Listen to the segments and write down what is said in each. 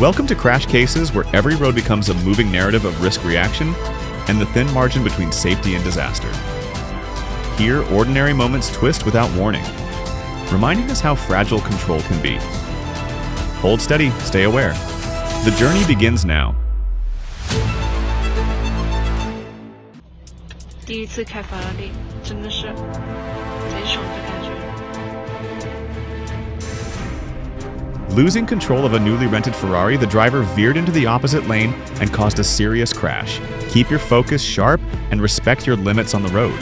Welcome to Crash Cases, where every road becomes a moving narrative of risk reaction and the thin margin between safety and disaster. Here, ordinary moments twist without warning, reminding us how fragile control can be. Hold steady, stay aware. The journey begins now. 第一次开法拉利，真的是贼爽的感觉。 Losing control of a newly rented Ferrari, the driver veered into the opposite lane and caused a serious crash. Keep your focus sharp and respect your limits on the road.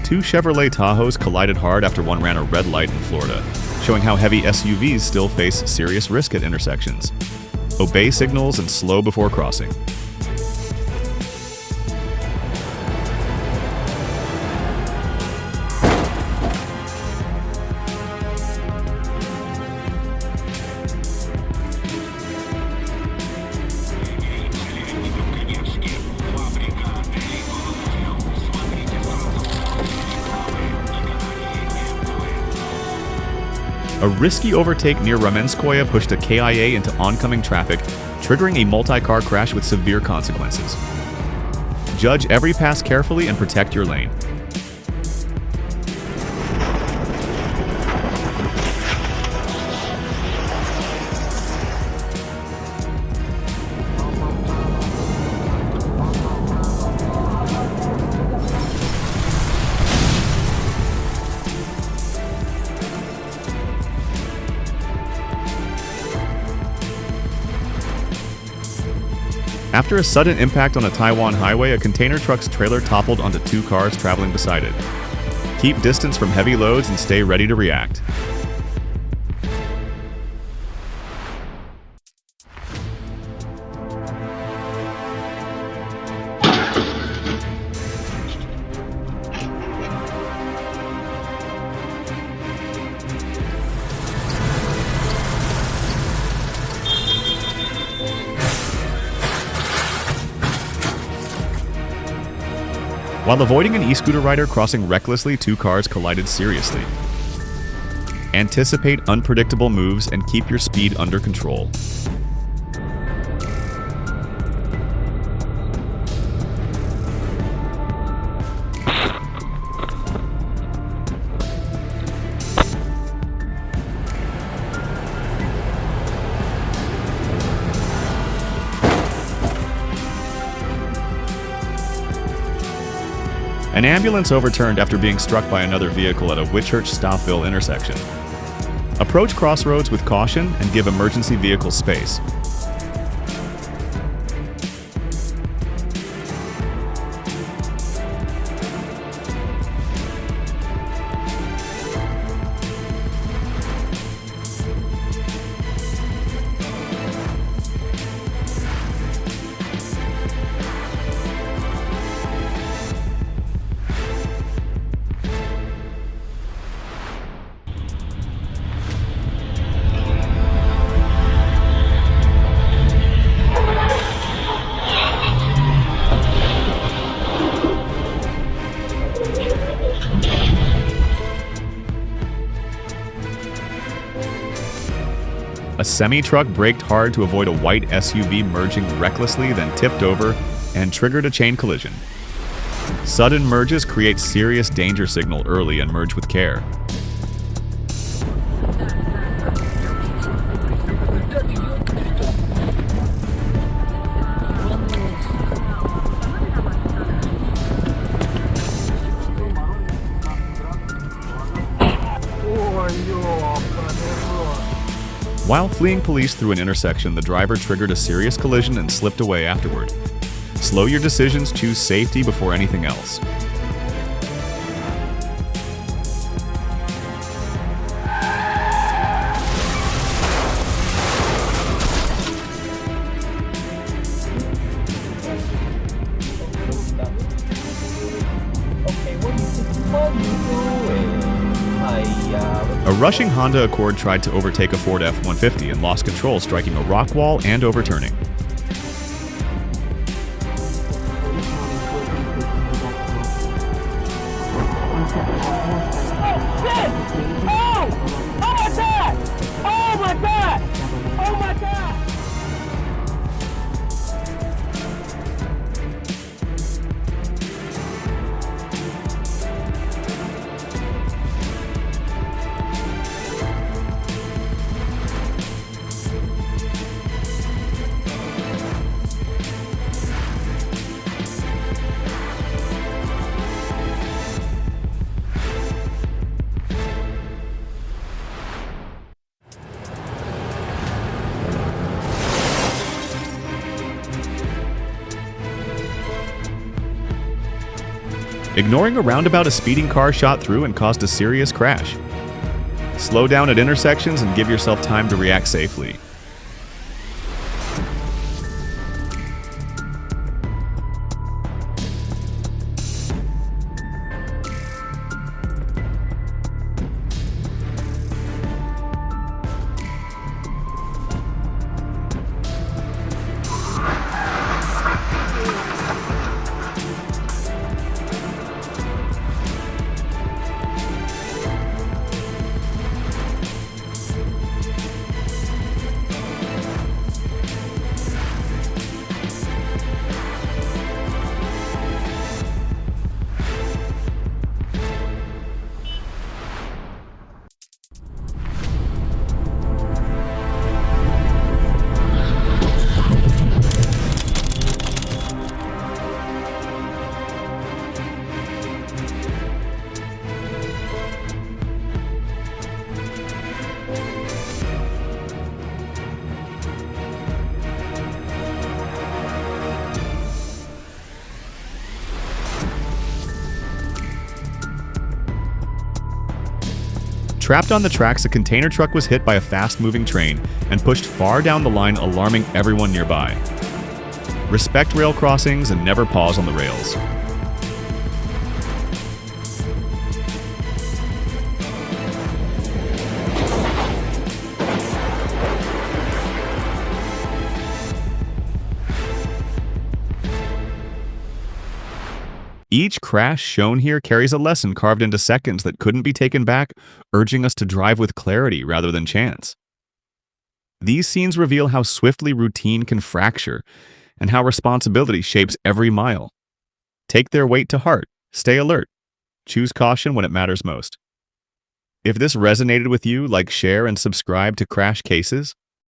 Two Chevrolet Tahoes collided hard after one ran a red light in Florida, showing how heavy SUVs still face serious risk at intersections. Obey signals and slow before crossing. A risky overtake near Ramenskoye pushed a KIA into oncoming traffic, triggering a multi-car crash with severe consequences. Judge every pass carefully and protect your lane. After a sudden impact on a Taiwan highway, a container truck's trailer toppled onto two cars traveling beside it. Keep distance from heavy loads and stay ready to react. While avoiding an e-scooter rider crossing recklessly, two cars collided seriously. Anticipate unpredictable moves and keep your speed under control. An ambulance overturned after being struck by another vehicle at a Whitchurch-Stoffville intersection. Approach crossroads with caution and give emergency vehicles space. A semi-truck braked hard to avoid a white SUV merging recklessly, then tipped over and triggered a chain collision. Sudden merges create serious danger signal early and merge with care. While fleeing police through an intersection, the driver triggered a serious collision and slipped away afterward. Slow your decisions, choose safety before anything else. rushing Honda Accord tried to overtake a Ford F-150 and lost control, striking a rock wall and overturning. Ignoring a roundabout, a speeding car shot through and caused a serious crash. Slow down at intersections and give yourself time to react safely. Trapped on the tracks, a container truck was hit by a fast-moving train and pushed far down the line, alarming everyone nearby. Respect rail crossings and never pause on the rails. Each crash shown here carries a lesson carved into seconds that couldn't be taken back, urging us to drive with clarity rather than chance. These scenes reveal how swiftly routine can fracture and how responsibility shapes every mile. Take their weight to heart, stay alert, choose caution when it matters most. If this resonated with you, like, share, and subscribe to Crash Cases.